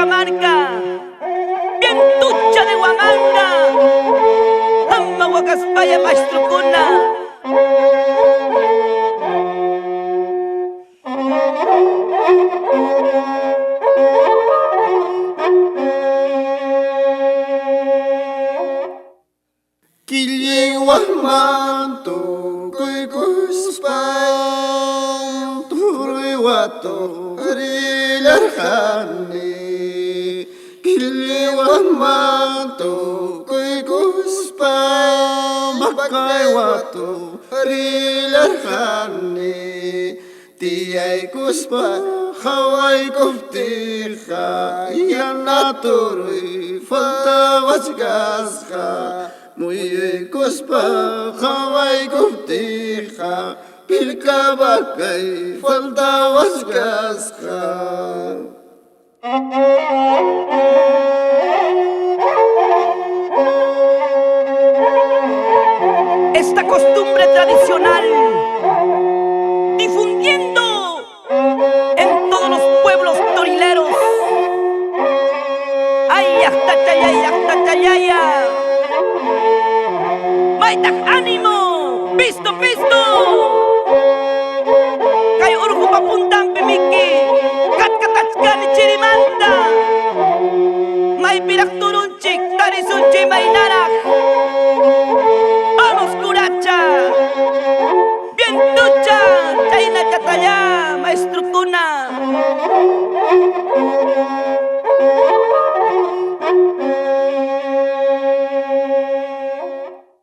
Cajamarca, bien tucha de Huamanga, Amma Huacaspaya maestro cuna. Kiliwanmanto kuikuspam turuiwato rilarjani. Kiliwanmanto kuikuspam bakaiwato rilarjani. Tiyay kuspa haway kuftija yanaturi falta wachgasja. Muy kuspa haway kuftija pilka bakay falta wachgasja. Esta costumbre tradicional, difundiendo en todos los pueblos torileros. Ay, hasta chayaya. Maitak ánimo, pisto. Kay urgo papuntang pimiki, katkatachkani chirimanda. May pinakturunchik, tarisunchi may narak. Vamos curacha, bien ducha, chayna kataya, maestro cuna.